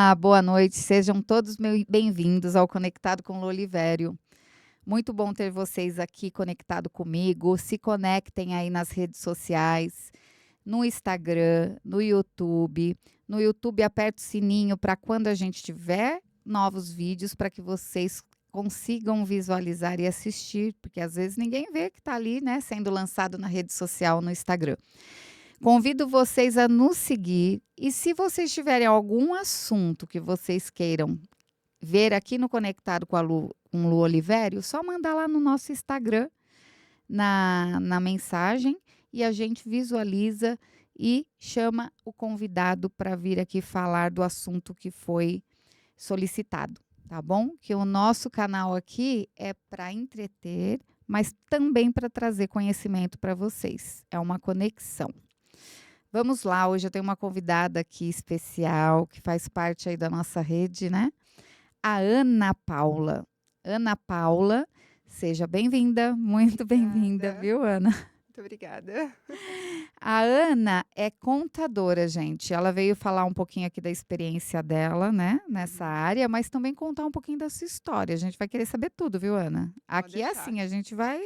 Olá, boa noite. Sejam todos bem-vindos ao Conectado com Lolivério. Muito bom ter vocês aqui conectado comigo. Se conectem aí nas redes sociais, no Instagram, no YouTube. No YouTube, aperte o sininho para quando a gente tiver novos vídeos, para que vocês consigam visualizar e assistir, porque às vezes ninguém vê que está ali, né, sendo lançado na rede social, no Instagram. Convido vocês a nos seguir e se vocês tiverem algum assunto que vocês queiram ver aqui no Conectado com Lu Olivério, só mandar lá no nosso Instagram, na mensagem, e a gente visualiza e chama o convidado para vir aqui falar do assunto que foi solicitado, tá bom? Que o nosso canal aqui é para entreter, mas também para trazer conhecimento para vocês. É uma conexão. Vamos lá, hoje eu tenho uma convidada aqui especial, que faz parte aí da nossa rede, né? A Ana Paula. Ana Paula, seja bem-vinda, muito bem-vinda, Obrigada, viu, Ana? muito obrigada. A Ana é contadora, gente. Ela veio falar um pouquinho aqui da experiência dela, né, nessa área, mas também contar um pouquinho da sua história. A gente vai querer saber tudo, viu, Ana? Pode Aqui é deixar. assim, a gente vai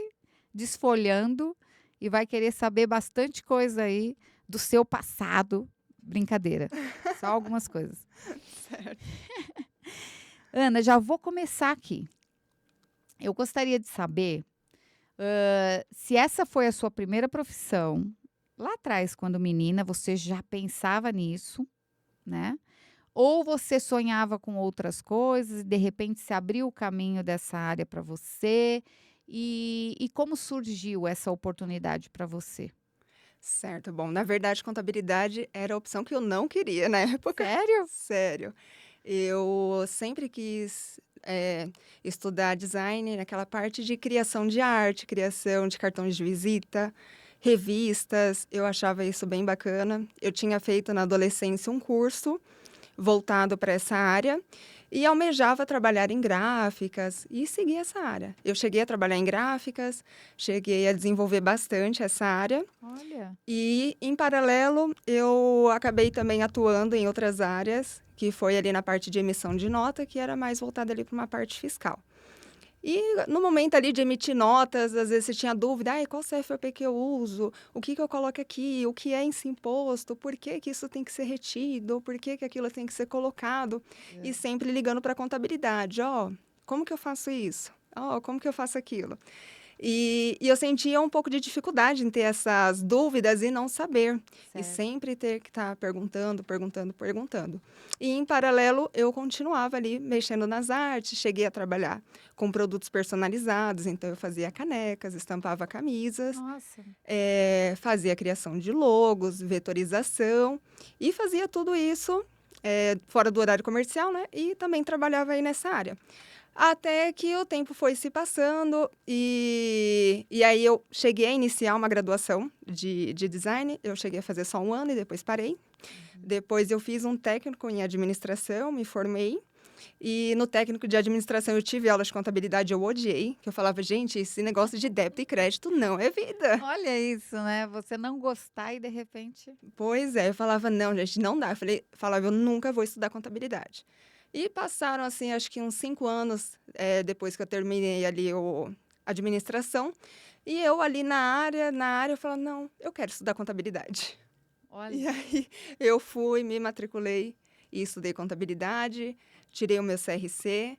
desfolhando e vai querer saber bastante coisa aí do seu passado. Brincadeira, só algumas coisas. Certo. Ana, já vou começar aqui. Eu gostaria de saber, se essa foi a sua primeira profissão. Lá atrás, quando menina, você já pensava nisso, né? Ou você sonhava com outras coisas e de repente se abriu o caminho dessa área para você? E como surgiu essa oportunidade para você? Certo, bom, na verdade, contabilidade era a opção que eu não queria na época. Sério? Sério. Eu sempre quis estudar design naquela parte de criação de arte, criação de cartões de visita, revistas. Eu achava isso bem bacana. Eu tinha feito na adolescência um curso voltado para essa área e almejava trabalhar em gráficas e seguir essa área. Eu cheguei a trabalhar em gráficas, cheguei a desenvolver bastante essa área Olha. e, em paralelo, eu acabei também atuando em outras áreas, que foi ali na parte de emissão de nota, que era mais voltada ali para uma parte fiscal. E no momento ali de emitir notas, às vezes você tinha dúvida, ai, qual CFOP que eu uso, o que eu coloco aqui, o que é esse imposto, por que que isso tem que ser retido, por que que aquilo tem que ser colocado, e sempre ligando para a contabilidade, ó, como que eu faço isso? Ó, como que eu faço aquilo? E eu sentia um pouco de dificuldade em ter essas dúvidas e não saber. E Certo. sempre ter que estar perguntando, perguntando, perguntando. E, em paralelo, eu continuava ali mexendo nas artes, cheguei a trabalhar com produtos personalizados, então eu fazia canecas, estampava camisas, Nossa. fazia criação de logos, vetorização, e fazia tudo isso fora do horário comercial, né? E também trabalhava aí nessa área. Até que o tempo foi se passando e aí eu cheguei a iniciar uma graduação de design. Eu cheguei a fazer só um ano e depois parei. Depois eu fiz um técnico em administração, me formei. E no técnico de administração eu tive aula de contabilidade, eu odiei. Que eu falava, gente, esse negócio de débito e crédito não é vida. Olha isso, né? Você não gostar e de repente. Pois é, eu falava, não, gente, não dá. Falava, eu nunca vou estudar contabilidade. E passaram, assim, acho que uns 5 anos depois que eu terminei ali a administração. E eu ali na área, eu falava, não, eu quero estudar contabilidade. E Olha. aí eu fui, me matriculei e estudei contabilidade, tirei o meu CRC,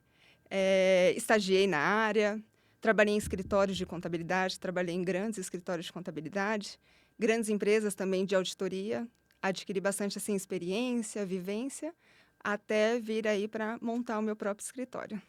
estagiei na área, trabalhei em escritórios de contabilidade, trabalhei em grandes escritórios de contabilidade, grandes empresas também de auditoria, adquiri bastante assim, experiência, vivência, até vir aí para montar o meu próprio escritório.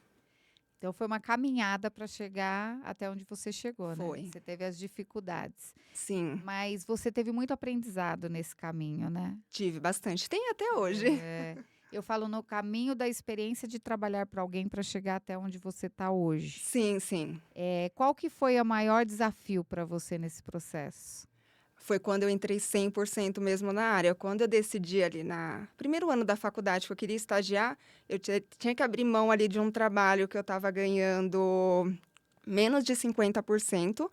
Então foi uma caminhada para chegar até onde você chegou, né? Foi, Você teve as dificuldades, sim, mas você teve muito aprendizado nesse caminho, né? tive bastante, tem até hoje. É, eu falo no caminho da experiência de trabalhar para alguém para chegar até onde você está hoje. Sim, sim. Qual que foi o maior desafio para você nesse processo? Foi quando eu entrei 100% mesmo na área. Quando eu decidi ali primeiro ano da faculdade que eu queria estagiar, eu tinha que abrir mão ali de um trabalho que eu estava ganhando menos de 50%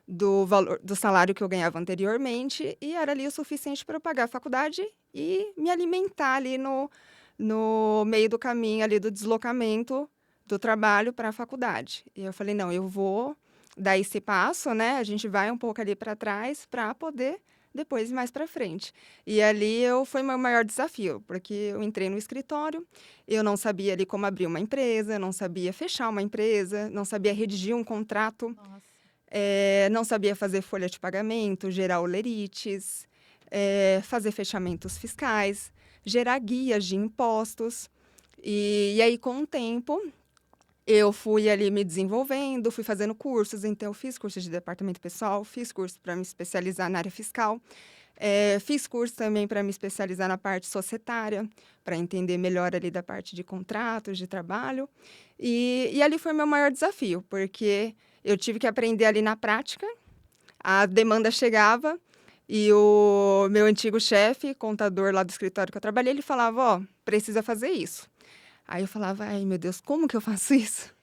do valor do salário que eu ganhava anteriormente e era ali o suficiente para eu pagar a faculdade e me alimentar ali no meio do caminho ali do deslocamento do trabalho para a faculdade. E eu falei: "Não, eu vou dar esse passo, né, a gente vai um pouco ali para trás para poder depois ir mais para frente". E ali eu foi meu maior desafio, porque eu entrei no escritório, eu não sabia ali como abrir uma empresa, não sabia fechar uma empresa, não sabia redigir um contrato, Nossa. não sabia fazer folha de pagamento, gerar olerites, fazer fechamentos fiscais, gerar guias de impostos. E aí, com o tempo, eu fui ali me desenvolvendo, fui fazendo cursos. Então, eu fiz curso de departamento pessoal, fiz curso para me especializar na área fiscal, fiz curso também para me especializar na parte societária, para entender melhor ali da parte de contratos de trabalho. E ali foi meu maior desafio, porque eu tive que aprender ali na prática, a demanda chegava e o meu antigo chefe, contador lá do escritório que eu trabalhei, ele falava: "Ó, precisa fazer isso". Aí eu falava: "Ai, meu Deus, como que eu faço isso?".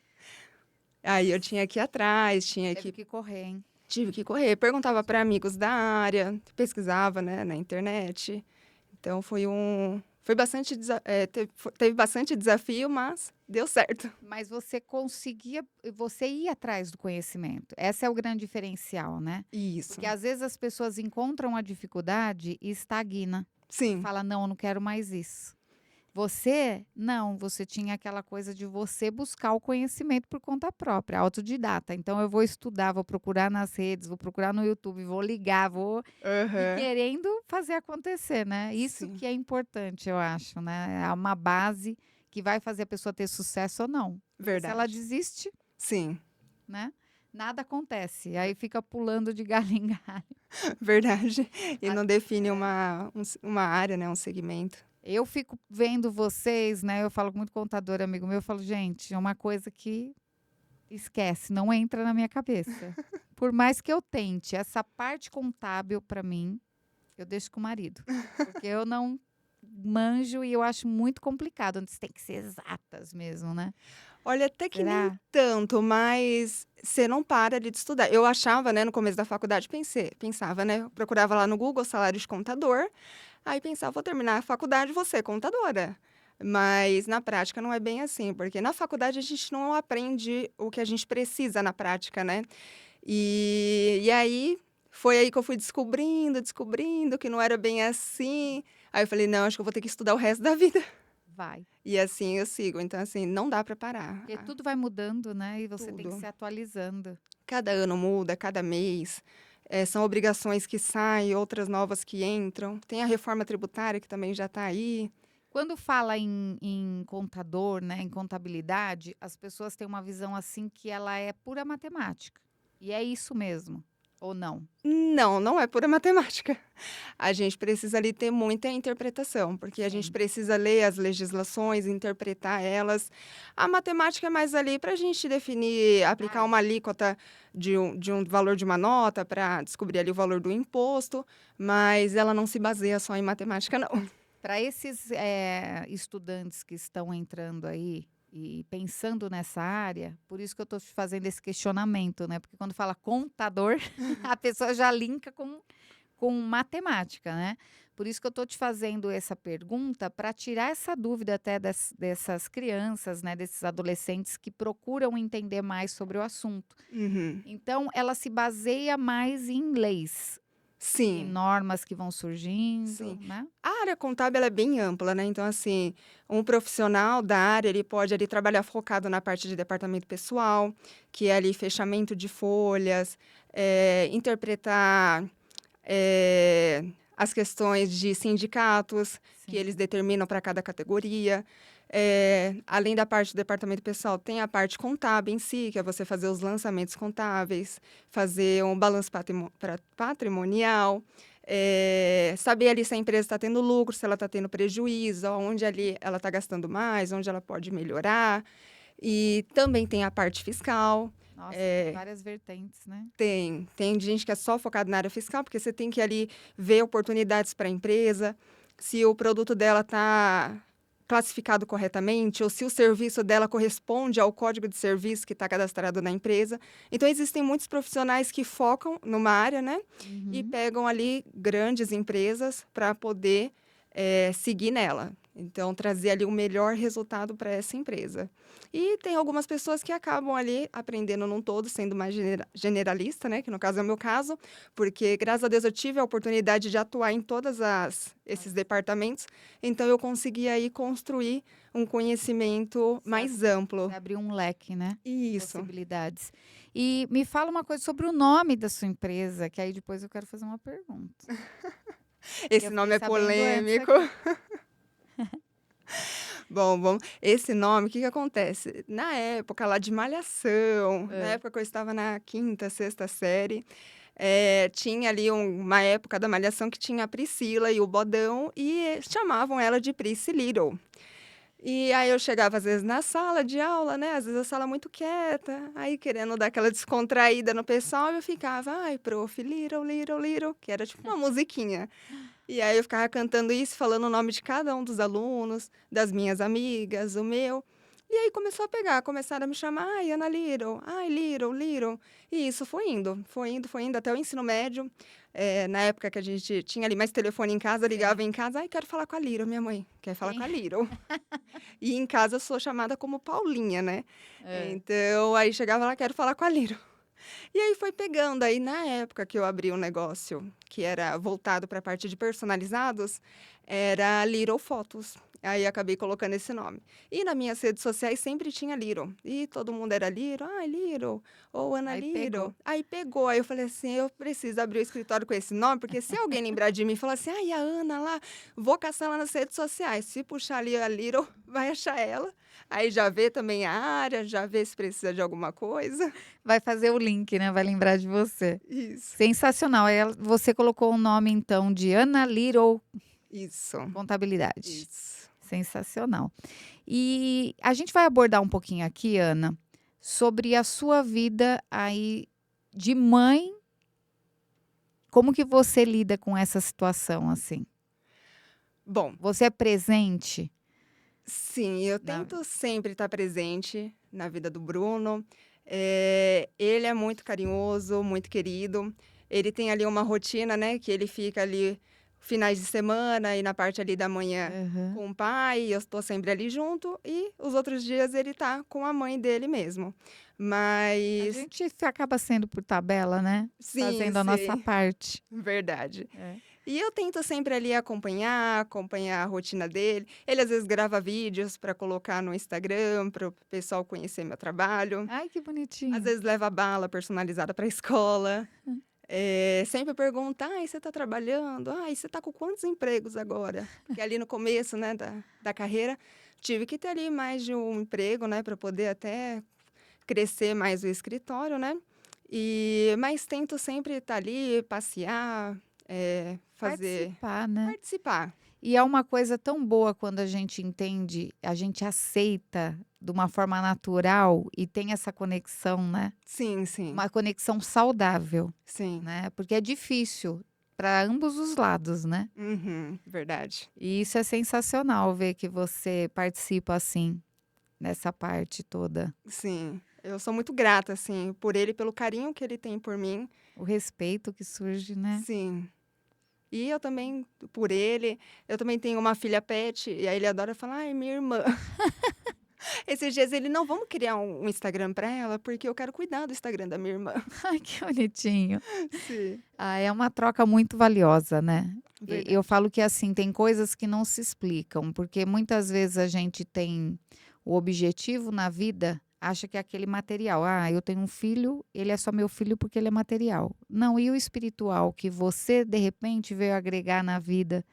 Aí eu tinha que ir atrás, Teve que correr, hein? tive que correr, perguntava para amigos da área, pesquisava, né, na internet. Então foi bastante teve bastante desafio, mas deu certo. Mas você conseguia você ia atrás do conhecimento. Esse é o grande diferencial, né. Isso. Porque às vezes as pessoas encontram a dificuldade e estagna, e Sim, fala: "Não, eu não quero mais isso". Você, não, você tinha aquela coisa de você buscar o conhecimento por conta própria, autodidata. Então eu vou estudar, vou procurar nas redes, vou procurar no YouTube, vou ligar, vou e aham, querendo fazer acontecer, né. Isso sim, que é importante, eu acho, né, é uma base que vai fazer a pessoa ter sucesso ou não. Porque se ela verdade. desiste, Sim, né, nada acontece, aí fica pulando de galho em galho. verdade. E A não define é. uma área, né, um segmento. Eu fico vendo vocês, né, eu falo com muito contador amigo meu, eu falo: "Gente, é uma coisa que esquece, não entra na minha cabeça". Por mais que eu tente, essa parte contábil para mim, eu deixo com o marido, porque eu não manjo e eu acho muito complicado, onde tem que ser exatas mesmo, né. Olha, até que nem Será? tanto, mas você não para ali de estudar. Eu achava, né, no começo da faculdade, pensava, né, procurava lá no Google salário de contador, aí pensava: "Vou terminar a faculdade, vou ser contadora". Mas na prática não é bem assim, porque na faculdade a gente não aprende o que a gente precisa na prática, né. E aí, foi aí que eu fui descobrindo que não era bem assim. Aí eu falei: "Não, acho que eu vou ter que estudar o resto da vida". Vai. E assim eu sigo, então assim, não dá para parar, Porque tudo vai mudando, né, e você tem que tudo. se atualizando. Cada ano muda, cada mês, são obrigações que saem, outras novas que entram. Tem a reforma tributária que também já está aí. Quando fala em contador, né, em contabilidade, as pessoas têm uma visão, assim, que ela é pura matemática. E é isso mesmo, ou não? Não, não é pura matemática. A gente precisa ali ter muita interpretação, porque a gente Sim. precisa ler as legislações, interpretar elas. A matemática é mais ali para a gente definir, aplicar uma Básico. alíquota de um valor de uma nota para descobrir ali o valor do imposto, mas ela não se baseia só em matemática, não. Para esses, estudantes que estão entrando aí e pensando nessa área, por isso que eu estou te fazendo esse questionamento, né, porque quando fala contador, a pessoa já linka com matemática, né. Por isso que eu estou te fazendo essa pergunta para tirar essa dúvida até dessas crianças, né, desses adolescentes que procuram entender mais sobre o assunto. Uhum. Então ela se baseia mais em leis, em Sim, normas que vão surgindo, sim. né. A área contábil ela é bem ampla, né, então, assim, um profissional da área, ele pode ali trabalhar focado na parte de departamento pessoal, que é ali fechamento de folhas, interpretar, as questões de sindicatos, que Sim. eles determinam para cada categoria. Além da parte do departamento pessoal, tem a parte contábil em si, que é você fazer os lançamentos contábeis, fazer um balanço patrimonial, saber ali se a empresa está tendo lucro, se ela está tendo prejuízo, onde ali ela está gastando mais, onde ela pode melhorar. E também tem a parte fiscal. Nossa, tem eh, várias vertentes, né. tem gente que é só focado na área fiscal, porque você tem que ali ver oportunidades para a empresa, se o produto dela está classificado corretamente ou se o serviço dela corresponde ao código de serviço que está cadastrado na empresa. Então existem muitos profissionais que focam numa área, né, e Uhum. pegam ali grandes empresas para poder, seguir nela. Então, trazer ali o melhor resultado para essa empresa. E tem algumas pessoas que acabam ali aprendendo num todo, sendo mais generalista, né? Que no caso é o meu caso, porque graças a Deus eu tive a oportunidade de atuar em todas esses departamentos, então eu consegui aí construir um conhecimento mais Você amplo. abriu um leque, né, de Isso. possibilidades. E me fala uma coisa sobre o nome da sua empresa, que aí depois eu quero fazer uma pergunta, que eu Esse fiquei nome é sabendo antes polêmico. aqui. Bom, esse nome, o que que acontece? Na época lá de Malhação, na Hã. época que eu estava na quinta, sexta série, tinha ali uma época da Malhação que tinha a Priscila e o Bodão e chamavam ela de Prisci Little. E aí eu chegava às vezes na sala de aula, né, às vezes a sala muito quieta, aí querendo dar aquela descontraída no pessoal, eu ficava: "Ai, prof, little, little, little", que era tipo uma musiquinha. E aí eu ficava cantando isso, falando o nome de cada um dos alunos, das minhas amigas, o meu. E aí começou a pegar, começaram a me chamar: "Ai, Ana Little, ai, Little, Little". E isso foi indo até o ensino médio. Na época que a gente tinha ali mais telefone em casa, Sim. ligava em casa: "Ai, quero falar com a Little", minha mãe: "Quer falar Quem com a Little". E em casa eu sou chamada como Paulinha, né. hã. Então, aí chegava lá: "Quero falar com a Little". E aí foi pegando, aí na época que eu abri um negócio que era voltado para a parte de personalizados, era Little Fotos. Aí acabei colocando esse nome. E nas minhas redes sociais sempre tinha Little. E todo mundo era Little, ai Little, ou Ana Aí Little. pegou. Aí pegou, aí eu falei assim, eu preciso abrir o escritório com esse nome, porque se alguém lembrar de mim e falar assim, ai, a Ana lá, vou caçar ela nas redes sociais. Se puxar ali a Little, vai achar ela. Aí já vê também a área, já vê se precisa de alguma coisa. Vai fazer o link, né, vai lembrar de você. Isso. Sensacional. Aí você colocou o nome então de Ana Little Isso, Contabilidade. isso. Sensacional. E a gente vai abordar um pouquinho aqui, Ana, sobre a sua vida aí de mãe, como que você lida com essa situação, assim? Bom, Você é presente sim, eu na tento sempre estar presente na vida do Bruno. Ele é muito carinhoso, muito querido. Ele tem ali uma rotina, né, que ele fica ali finais de semana e na parte ali da manhã aham. com o pai, eu estou sempre ali junto, e os outros dias ele tá com a mãe dele mesmo. A Mas gente acaba sendo por tabela, né, sim, fazendo a nossa sim, parte. verdade. É. E eu tento sempre ali acompanhar a rotina dele. Ele às vezes grava vídeos para colocar no Instagram, para o pessoal conhecer meu trabalho. Ai, que Às bonitinho. vezes leva bala personalizada para a escola. Sempre pergunta: "Ai, você está trabalhando? Ai, você está com quantos empregos agora?". Porque ali no começo, né, da carreira, tive que ter ali mais de um emprego, né, para poder até crescer mais o escritório, né. Mas tento sempre estar ali, passear, fazer Participar, né. participar. E é uma coisa tão boa quando a gente entende, a gente aceita de uma forma natural e tem essa conexão, né, Sim, sim, uma conexão saudável, sim. né, porque é difícil para ambos os lados, né. Uhum, verdade. E isso é sensacional ver que você participa, assim, nessa parte toda. Sim, eu sou muito grata, assim, por ele, pelo carinho que ele tem por mim. O respeito que surge, né. Sim. E eu também por ele. Eu também tenho uma filha pet, e aí ele adora falar: "Ai, minha irmã". Esses dias ele: "Não, vamos criar um Instagram pra ela, porque eu quero cuidar do Instagram da minha irmã". Ai, que bonitinho. Sim, Ah, é uma troca muito valiosa, né. E eu verdade. falo que, assim, tem coisas que não se explicam, porque muitas vezes a gente tem o objetivo na vida, acha que é aquele material. "Ah, eu tenho um filho, ele é só meu filho porque ele é material". Não, e o espiritual que você, de repente, veio agregar na vida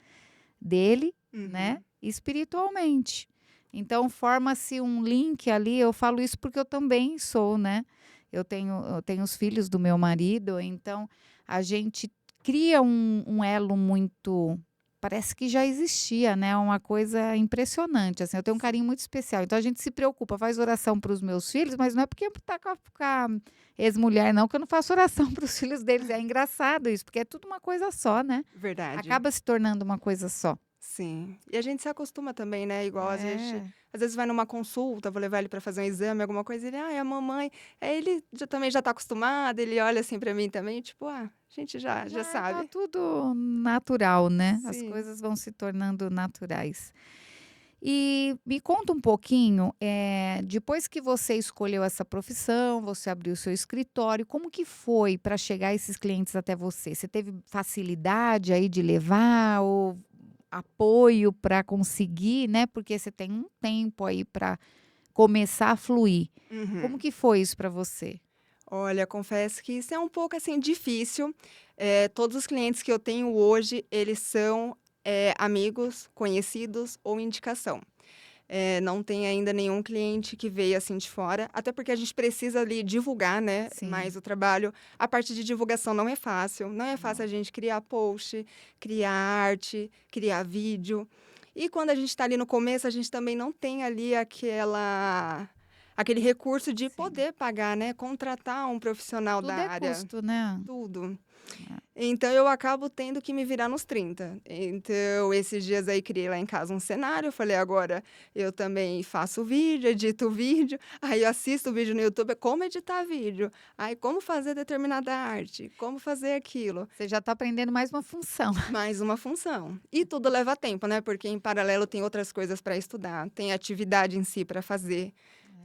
dele, né, Uhum. espiritualmente. Então forma-se um link ali, eu falo isso porque eu também sou, né. Eu tenho os filhos do meu marido, então a gente cria um elo muito, parece que já existia, né, uma coisa impressionante, assim, eu tenho um Sim. carinho muito especial, então a gente se preocupa, faz oração para os meus filhos, mas não é porque tá com a ex-mulher não, que eu não faço oração para os filhos deles, é engraçado isso, porque é tudo uma coisa só, né, Verdade. acaba se tornando uma coisa só. Sim. E a gente se acostuma também, né, igual É. às vezes vai numa consulta, vou levar ele para fazer um exame, alguma coisa, ele: "Ai, a mamãe", aí ele também já tá acostumado, ele olha assim para mim também, tipo: "Ah, a gente já Já tá sabe". tudo natural, né, as Sim. coisas vão se tornando naturais. E me conta um pouquinho, depois que você escolheu essa profissão, você abriu o seu escritório, como que foi para chegar esses clientes até você? Você teve facilidade aí de levar ou apoio para conseguir, né, porque você tem um tempo aí para começar a fluir. Como Uhum. que foi isso para você? Olha, confesso que isso é um pouco, assim, difícil. Todos os clientes que eu tenho hoje, eles são, amigos, conhecidos ou indicação. Não tem ainda nenhum cliente que veio, assim, de fora, até porque a gente precisa ali divulgar, né, Sim. mais o trabalho. A parte de divulgação não é fácil, não é fácil Não. a gente criar post, criar arte, criar vídeo. E quando a gente está ali no começo, a gente também não tem ali aquele recurso de Sim. poder pagar, né, contratar um profissional da Tudo é área, custo, né. tudo. É. Então eu acabo tendo que me virar nos 30. Então, esses dias aí criei lá em casa um cenário, falei: "Agora eu também faço vídeo, edito vídeo", aí eu assisto vídeo no YouTube, como editar vídeo, aí como fazer determinada arte, como fazer aquilo. Você já está aprendendo mais uma função. Mais uma função. E tudo leva tempo, né, porque em paralelo tem outras coisas para estudar, tem atividade em si para fazer.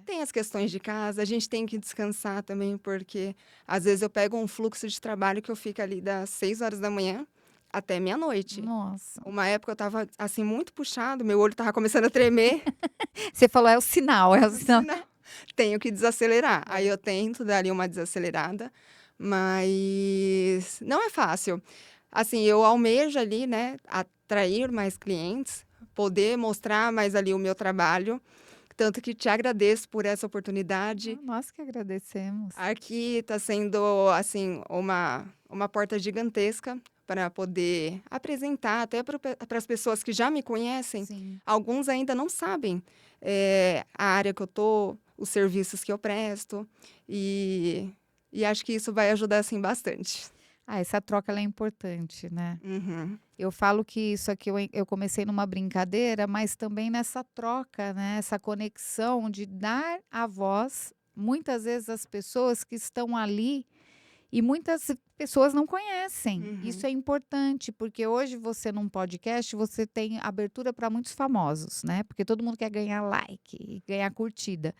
Tem as questões de casa, a gente tem que descansar também, porque às vezes eu pego um fluxo de trabalho que eu fico ali das 6 horas da manhã até meia-noite. Nossa. Uma época eu estava, assim, muito puxado, meu olho estava começando a tremer, Você falou: "É o sinal, é o assim, sinal". não, tenho que desacelerar. Aí É. eu tento dar ali uma desacelerada, mas não é fácil. Assim, eu almejo ali, né, atrair mais clientes, poder mostrar mais ali o meu trabalho, tanto que te agradeço por essa oportunidade. Ah, nós que agradecemos. Aqui está sendo, assim, uma porta gigantesca para poder apresentar até para as pessoas que já me conhecem. Sim. Alguns ainda não sabem, a área que eu tô, os serviços que eu presto, e e acho que isso vai ajudar, assim, bastante. Ah, essa troca ela é importante, né. Uhum. Eu falo que isso aqui eu comecei numa brincadeira, mas também nessa troca, né, essa conexão de dar a voz, muitas vezes, às pessoas que estão ali e muitas pessoas não conhecem. Isso Uhum. é importante, porque hoje você num podcast, você tem abertura para muitos famosos, né, porque todo mundo quer ganhar like e ganhar curtida.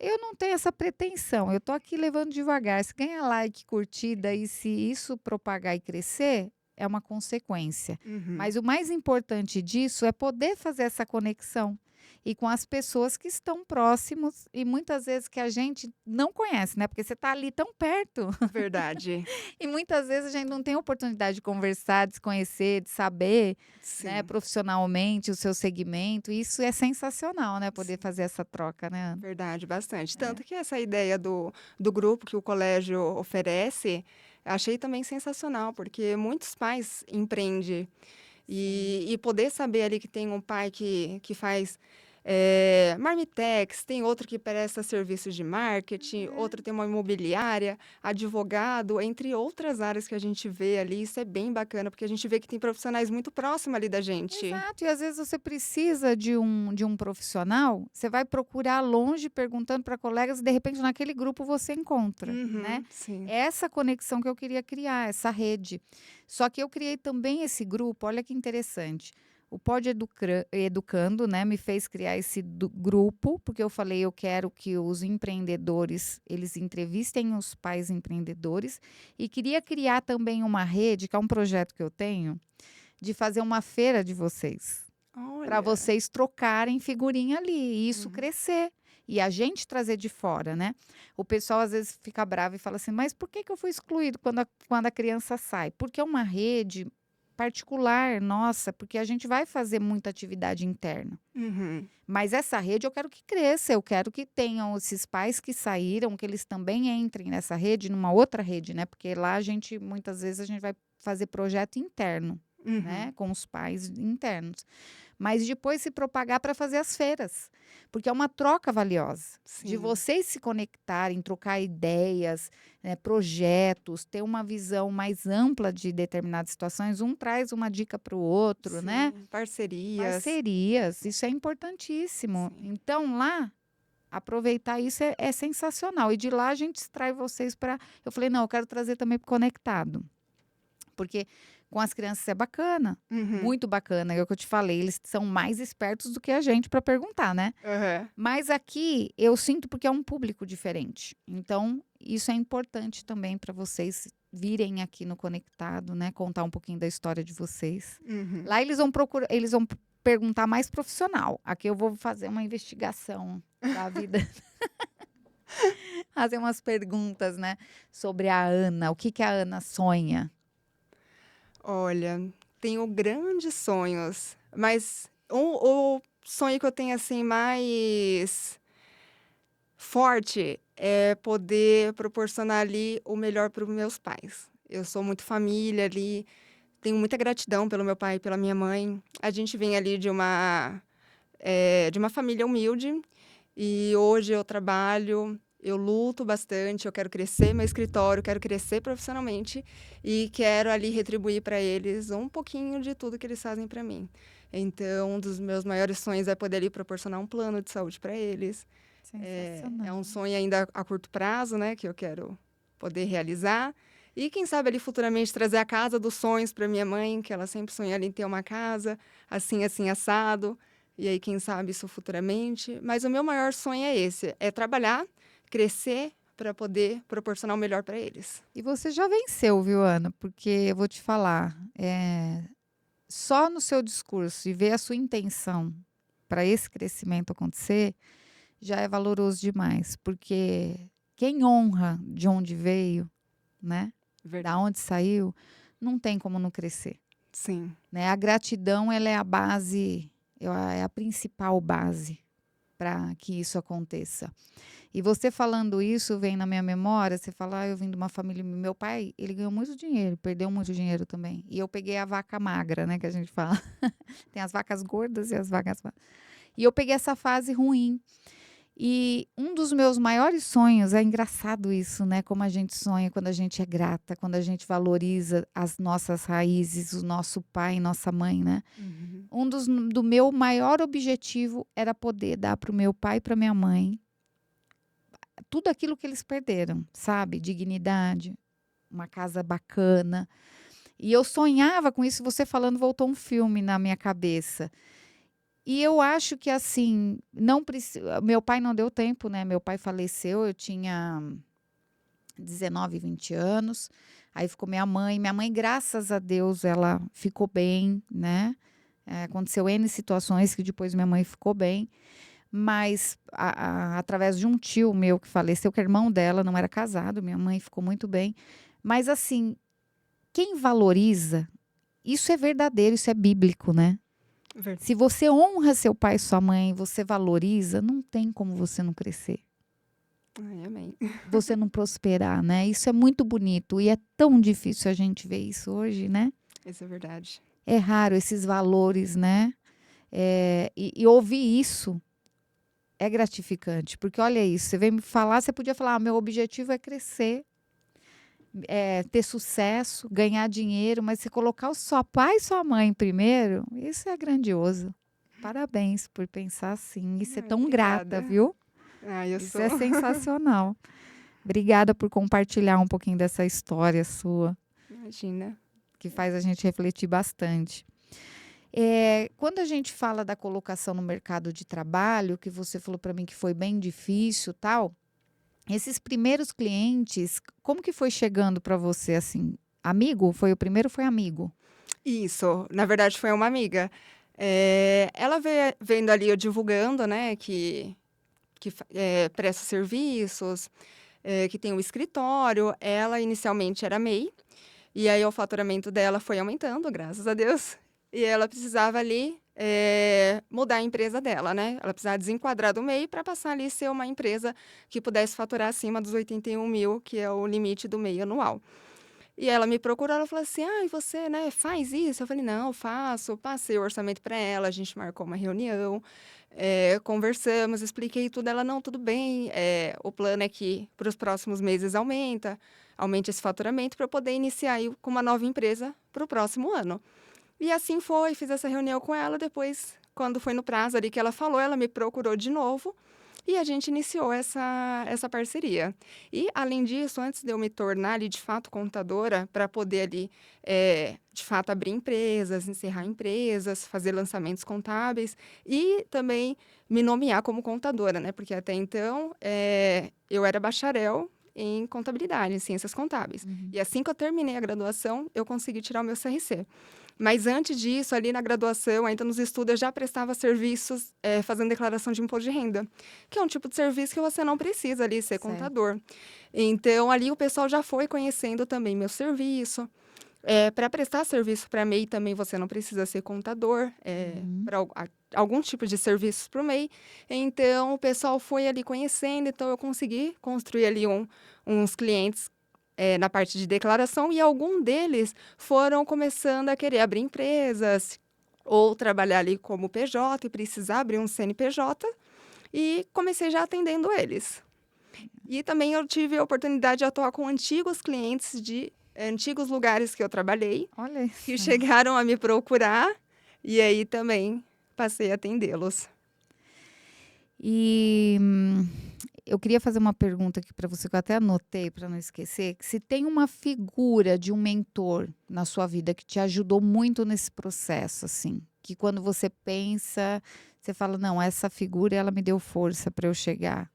Eu não tenho essa pretensão, eu tô aqui levando devagar. Se ganhar like, curtida e se isso propagar e crescer, é uma consequência. Uhum. Mas o mais importante disso é poder fazer essa conexão e com as pessoas que estão próximos e muitas vezes que a gente não conhece, né? Porque você está ali tão perto. Verdade. E muitas vezes a gente não tem oportunidade de conversar, de se conhecer, de saber, né, Sim, profissionalmente o seu segmento. E isso é sensacional, né? Poder sim. fazer essa troca, né, Ana? Verdade, bastante. É. Tanto que essa ideia do grupo que o colégio oferece, achei também sensacional, porque muitos pais empreendem. Sim. E poder saber ali que tem um pai que faz, marmitex, tem outro que presta serviços de marketing, outro tem uma imobiliária, advogado, entre outras áreas que a gente vê ali, isso é bem bacana, porque a gente vê que tem profissionais muito próximos ali da gente. Exato, e às vezes você precisa de um profissional, você vai procurar longe perguntando para colegas e de repente naquele grupo você encontra, né. Uhum, sim. É essa conexão que eu queria criar, essa rede. Só que eu criei também esse grupo, olha que interessante, o Pod Educando, né, me fez criar esse grupo, porque eu falei: "Eu quero que os empreendedores, eles entrevistem os pais empreendedores", e queria criar também uma rede, que é um projeto que eu tenho, de fazer uma feira de vocês, para Olha. vocês trocarem figurinha ali e isso Uhum. crescer. E a gente trazer de fora, né. O pessoal às vezes fica bravo e fala assim: "Mas por que que eu fui excluído quando a criança sai?". Porque é uma rede particular nossa, porque a gente vai fazer muita atividade interna. Uhum. Mas essa rede eu quero que cresça, eu quero que tenham esses pais que saíram, que eles também entrem nessa rede, numa outra rede, né, porque lá a gente muitas vezes a gente vai fazer projeto interno, né, Uhum. com os pais internos. Mas depois se propagar para fazer as feiras, porque é uma troca valiosa, de Sim. vocês se conectarem, trocar ideias, projetos, ter uma visão mais ampla de determinadas situações, um traz uma dica para o outro, né. Sim. Parcerias. Parcerias, isso é importantíssimo. Sim. Então lá, aproveitar isso é sensacional e de lá a gente extrai vocês para eu falei: "Não, eu quero trazer também para Conectado", porque Com as crianças é bacana, Uhum. muito bacana, é o que eu te falei, eles são mais espertos do que a gente para perguntar, né. Aham. Mas aqui eu sinto porque é um público diferente, então isso é importante também para vocês virem aqui no Conectado, né, contar um pouquinho da história de vocês. Uhum. Lá eles vão perguntar mais profissional, aqui eu vou fazer uma investigação da vida, fazer umas perguntas, né, sobre a Ana, o que que a Ana sonha? Olha, tenho grandes sonhos, mas o sonho que eu tenho, assim, mais forte é poder proporcionar ali o melhor para os meus pais. Eu sou muito família ali, tenho muita gratidão pelo meu pai e pela minha mãe. A gente vem ali de uma família humilde e hoje eu trabalho, eu luto bastante, eu quero crescer meu escritório, quero crescer profissionalmente e quero ali retribuir para eles um pouquinho de tudo que eles fazem para mim. Então, um dos meus maiores sonhos é poder ali proporcionar um plano de saúde para eles. É um Sensacional. sonho ainda a curto prazo, né, que eu quero poder realizar. E quem sabe ali futuramente trazer a casa dos sonhos para minha mãe, que ela sempre sonha ali em ter uma casa, assim, assim, assado. E aí, quem sabe isso futuramente. Mas o meu maior sonho é esse, é trabalhar, crescer para poder proporcionar o melhor para eles. E você já venceu, viu, Ana? Porque eu vou te falar, só no seu discurso e ver a sua intenção para esse crescimento acontecer, já é valoroso demais, porque quem honra de onde veio, né, da Verdade. onde saiu, não tem como não crescer, Sim, né. A gratidão ela é a base, é a principal base para que isso aconteça. E você falando isso vem na minha memória, você fala: "Ah, eu vim de uma família", meu pai, ele ganhou muito dinheiro, perdeu muito dinheiro também, e eu peguei a vaca magra, né, que a gente fala. Tem as vacas gordas e as vacas ma e eu peguei essa fase ruim. E um dos meus maiores sonhos, é engraçado isso, né, como a gente sonha quando a gente é grata, quando a gente valoriza as nossas raízes, o nosso pai e nossa mãe, né. uhum, Do meu maior objetivo era poder dar para o meu pai e para minha mãe tudo aquilo que eles perderam, sabe, dignidade, uma casa bacana. E eu sonhava com isso, você falando voltou um filme na minha cabeça. E eu acho que assim, não preci meu pai não deu tempo, né, meu pai faleceu, eu tinha 19, 20 anos, aí ficou minha mãe graças a Deus ela ficou bem, né, aconteceu N situações que depois minha mãe ficou bem, mas através de um tio meu que faleceu, que é irmão dela, não era casado, minha mãe ficou muito bem, mas assim, quem valoriza, isso é verdadeiro, isso é bíblico, né. Se verdade. você honra seu pai e sua mãe, você valoriza, não tem como você não crescer, Ai, amém. você não prosperar, né. Isso é muito bonito e é tão difícil a gente ver isso hoje, né. Isso é verdade. É raro esses valores, né. E ouvir isso é gratificante, porque olha isso, você veio me falar, você podia falar: "Ah, meu objetivo é crescer, ter sucesso, ganhar dinheiro", mas você colocar o seu pai e sua mãe primeiro, isso é grandioso. Parabéns por pensar assim e ser Ai, tão grata, obrigada. viu. Ai, eu Isso sou. é sensacional. Obrigada por compartilhar um pouquinho dessa história sua, Imagina. que faz a gente refletir bastante. Quando a gente fala da colocação no mercado de trabalho, que você falou para mim que foi bem difícil, tal, esses primeiros clientes, como que foi chegando para você, assim? Amigo? Foi o primeiro, foi amigo? Isso, na verdade foi uma amiga. Ela vendo ali eu divulgando, né, que presta serviços, que tem um escritório. Ela inicialmente era MEI, e aí o faturamento dela foi aumentando, graças a Deus, e ela precisava ali, mudar a empresa dela, né, ela precisava desenquadrar do MEI para passar ali ser uma empresa que pudesse faturar acima dos 81.000, que é o limite do MEI anual. E ela me procurou, ela falou assim: "Ai, você, né, faz isso?" Eu falei: "Não, faço". Passei o orçamento para ela, a gente marcou uma reunião, conversamos, expliquei tudo. Ela: "Não, tudo bem, o plano é que para os próximos meses aumente esse faturamento para eu poder iniciar aí com uma nova empresa para o próximo ano". E assim foi, fiz essa reunião com ela, depois, quando foi no prazo ali que ela falou, ela me procurou de novo, e a gente iniciou essa parceria. E, além disso, antes de eu me tornar ali, de fato, contadora, para poder ali, de fato, abrir empresas, encerrar empresas, fazer lançamentos contábeis e também me nomear como contadora, né? Porque até então eu era bacharel em contabilidade, em ciências contábeis. Uhum. E assim que eu terminei a graduação, eu consegui tirar o meu CRC. Mas antes disso, ali na graduação, ainda nos estudos, eu já prestava serviços fazendo declaração de imposto de renda, que é um tipo de serviço que você não precisa ali ser Certo. contador. Então, ali o pessoal já foi conhecendo também meu serviço. Para prestar serviço para MEI também você não precisa ser contador, Uhum. para alguns tipos de serviços para o MEI. Então, o pessoal foi ali conhecendo, então eu consegui construir ali uns clientes na parte de declaração e algum deles foram começando a querer abrir empresas ou trabalhar ali como PJ e precisar abrir um CNPJ e comecei já atendendo eles. E também eu tive a oportunidade de atuar com antigos clientes de antigos lugares que eu trabalhei, Olha que isso. chegaram a me procurar e aí também passei a atendê-los. E eu queria fazer uma pergunta aqui para você, que eu até anotei para não esquecer, que se tem uma figura de um mentor na sua vida que te ajudou muito nesse processo, assim, que quando você pensa, você fala, não, essa figura ela me deu força para eu chegar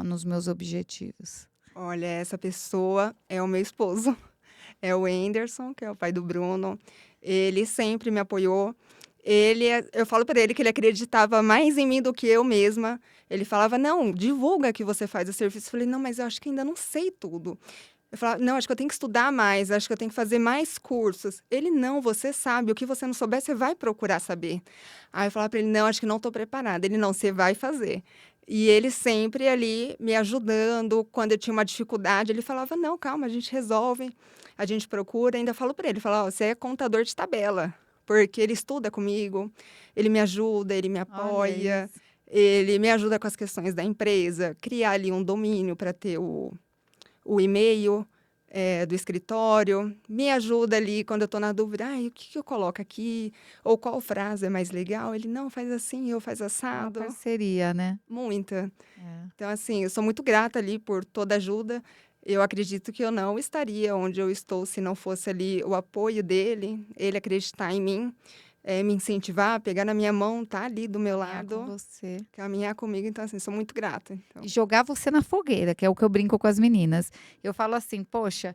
nos meus objetivos. Olha, essa pessoa é o meu esposo, é o Enderson, que é o pai do Bruno. Ele sempre me apoiou. Eu falo para ele que ele acreditava mais em mim do que eu mesma. Ele falava, não, divulga que você faz o serviço. Eu falei, não, mas eu acho que ainda não sei tudo. Eu falava, não, acho que eu tenho que estudar mais, acho que eu tenho que fazer mais cursos. Ele, não, você sabe, o que você não souber, você vai procurar saber. Aí eu falava para ele, não, acho que não estou preparada. Ele, não, você vai fazer. E ele sempre ali me ajudando, quando eu tinha uma dificuldade, ele falava, não, calma, a gente resolve, a gente procura. Ainda falo para ele, falo, ó, você é contador de tabela, porque ele estuda comigo, ele me ajuda, ele me Olha apoia, isso. ele me ajuda com as questões da empresa, criar ali um domínio para ter o e-mail do escritório, me ajuda ali quando eu estou na dúvida, o que eu coloco aqui? Ou qual frase é mais legal? Ele, não, faz assim, eu faz É uma assado. parceria, né? Muita. É. Então, assim, eu sou muito grata ali por toda a ajuda. Eu acredito que eu não estaria onde eu estou se não fosse ali o apoio dele, ele acreditar em mim, me incentivar, pegar na minha mão, tá ali do meu Caminhar com lado, você. caminhar comigo. Então, assim, sou muito grata. E Então. jogar você na fogueira, que é o que eu brinco com as meninas. Eu falo assim: "Poxa,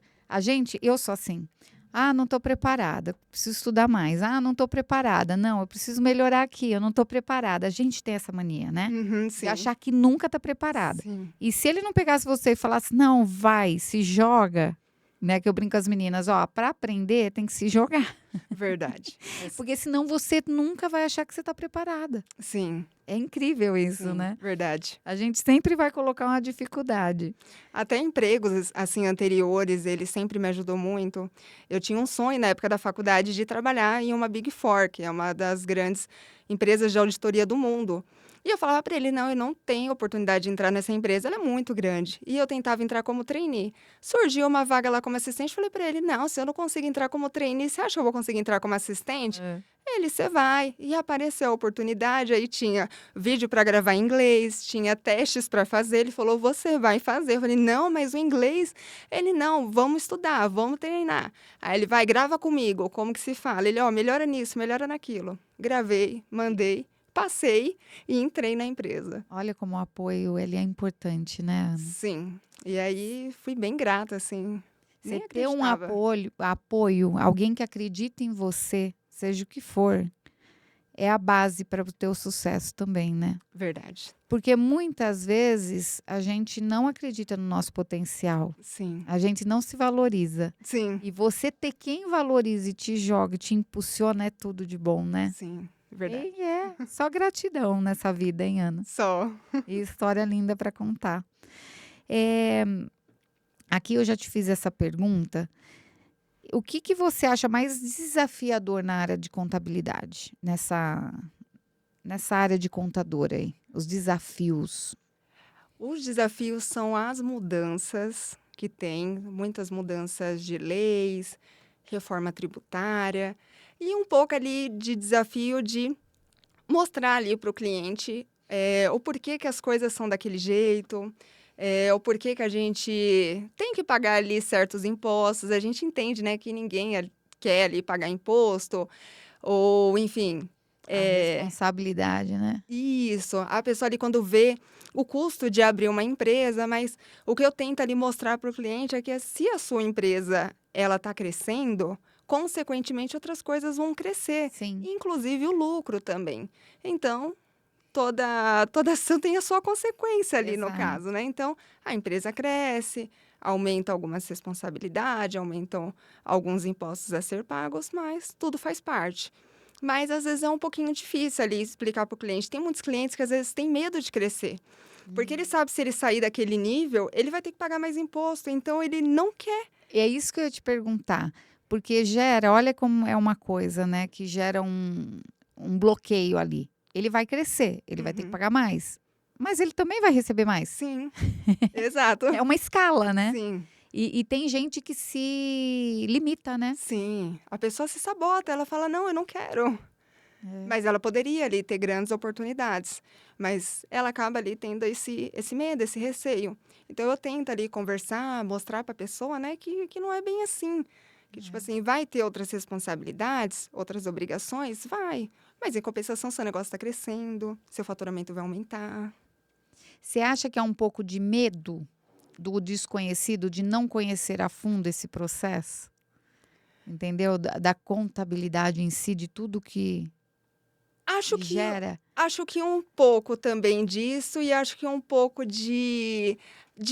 eu sou assim. Ah, não estou preparada, preciso estudar mais. Ah, não estou preparada. Não, eu preciso melhorar aqui, eu não estou preparada". A gente tem essa mania, né, Uhum, de sim. achar que nunca está preparada. Sim. E se ele não pegasse você e falasse: "Não, vai, se joga", né, que eu brinco com as meninas: "Ó, para aprender tem que se jogar, Verdade. porque senão você nunca vai achar que você está preparada". Sim, É incrível isso, sim, né. verdade. A gente sempre vai colocar uma dificuldade. Até empregos, assim, anteriores, ele sempre me ajudou muito. Eu tinha um sonho na época da faculdade de trabalhar em uma Big Four, que é uma das grandes empresas de auditoria do mundo. E eu falava para ele, não, eu não tenho oportunidade de entrar nessa empresa, ela é muito grande. E eu tentava entrar como trainee. Surgiu uma vaga lá como assistente, falei para ele, não, se eu não consigo entrar como trainee, você acha que eu vou conseguir entrar como assistente? É. Ele, você vai. E apareceu a oportunidade, aí tinha vídeo para gravar em inglês, tinha testes para fazer. Ele falou, você vai fazer. Eu falei, não, mas o inglês. Ele, não, vamos estudar, vamos treinar. Aí ele vai, grava comigo, como que se fala? Ele, ó, melhora nisso, melhora naquilo. Gravei, mandei, passei e entrei na empresa. Olha como o apoio ele é importante, né, Ana? Sim. E aí fui bem grata, assim. Você Nem ter um acreditava. apoio, alguém que acredita em você, seja o que for, é a base para o teu sucesso também, né. Verdade. Porque muitas vezes a gente não acredita no nosso potencial, Sim. a gente não se valoriza. Sim. E você ter quem valorize e te joga, te impulsiona é tudo de bom, né. Sim. Verdade. E só gratidão nessa vida, hein, Ana. Só. E história linda para contar. Eh Aqui eu já te fiz essa pergunta. O que que você acha mais desafiador na área de contabilidade? Nessa área de contadora aí, os desafios. Os desafios são as mudanças que tem, muitas mudanças de leis, reforma tributária e um pouco ali de desafio de mostrar ali para o cliente o porquê que as coisas são daquele jeito, o porquê que a gente tem que pagar ali certos impostos. A gente entende, né, que ninguém quer ali pagar imposto, ou enfim. A responsabilidade, né? Isso, a pessoa ali quando vê o custo de abrir uma empresa, mas o que eu tento ali mostrar para o cliente é que se a sua empresa ela está crescendo, consequentemente outras coisas vão crescer, Sim, inclusive o lucro também. Então, toda ação tem a sua consequência ali no caso, exato. né? Então, a empresa cresce, aumenta algumas responsabilidades, aumentam alguns impostos a ser pagos, mas tudo faz parte. Mas às vezes é um pouquinho difícil ali explicar para o cliente. Tem muitos clientes que às vezes têm medo de crescer, porque ele sabe se ele sair daquele nível, ele vai ter que pagar mais imposto, então ele não quer. E é isso que eu ia te perguntar, porque gera, olha como é uma coisa, né, que gera um bloqueio ali. Ele vai crescer, ele vai ter que Uhum. pagar mais, mas ele também vai receber mais. Sim, exato. É uma escala, né? Sim. E tem gente que se limita, né? Sim, a pessoa se sabota, ela fala: "Não, eu não quero". É. Mas ela poderia ali ter grandes oportunidades, mas ela acaba ali tendo esse medo, esse receio. Então eu tento ali conversar, mostrar para a pessoa, né, que não é bem assim, que tipo assim, vai ter outras responsabilidades, outras obrigações? Vai, mas em compensação seu negócio está crescendo, seu faturamento vai aumentar. Você acha que é um pouco de medo do desconhecido, de não conhecer a fundo esse processo? Entendeu? Da contabilidade em si, de tudo Acho que que gera. acho que um pouco também disso e acho que um pouco de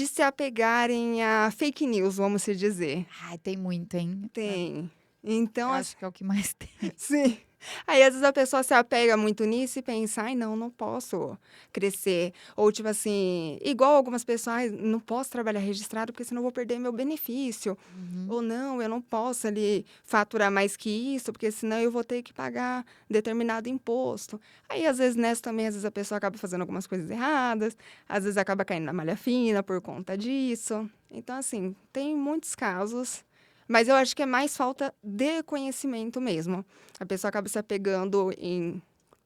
se apegarem a fake news, vamos se dizer. Ai, tem muito, hein? Tem. Então, Eu acho que é o que mais tem. sim. Aí, às vezes, a pessoa se apega muito nisso e pensa: "Ai, não, não posso crescer". Ou, tipo assim, igual algumas pessoas: "Ai, não posso trabalhar registrado, porque senão eu vou perder meu benefício". Uhum. Ou: "Não, eu não posso ali faturar mais que isso, porque senão eu vou ter que pagar determinado imposto". Aí, às vezes, nessa também, às vezes, a pessoa acaba fazendo algumas coisas erradas, às vezes acaba caindo na malha fina por conta disso. Então, assim, tem muitos casos, mas eu acho que é mais falta de conhecimento mesmo. A pessoa acaba se apegando em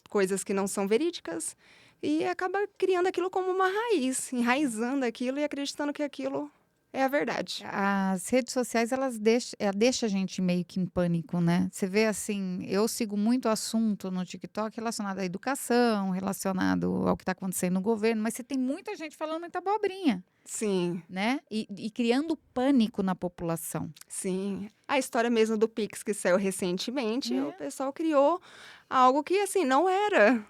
coisas que não são verídicas e acaba criando aquilo como uma raiz, enraizando aquilo e acreditando que aquilo é a verdade. As redes sociais, elas deixa a gente meio que em pânico, né. Você vê, assim, eu sigo muito assunto no TikTok relacionado à educação, relacionado ao que está acontecendo no governo, mas você tem muita gente falando muita abobrinha, Sim, né, e criando pânico na população. sim. A história mesmo do Pix que saiu recentemente, o É, pessoal criou algo que, assim, não era.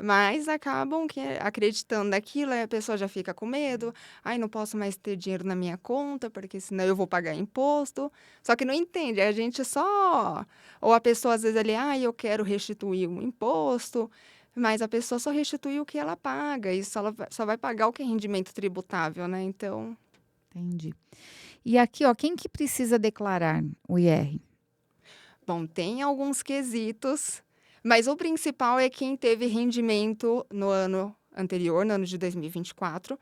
Mas acabam acreditando naquilo, aí a pessoa já fica com medo. "Ai, não posso mais ter dinheiro na minha conta, porque senão eu vou pagar imposto". Só que não entende, a gente só ou a pessoa às vezes ali: "Ai, eu quero restituir um imposto", mas a pessoa só restitui o que ela paga, e só vai pagar o que é rendimento tributável, né, então. entendi. E aqui, ó, quem que precisa declarar o IR? Bom, tem alguns quesitos, mas o principal é quem teve rendimento no ano anterior, no ano de 2024,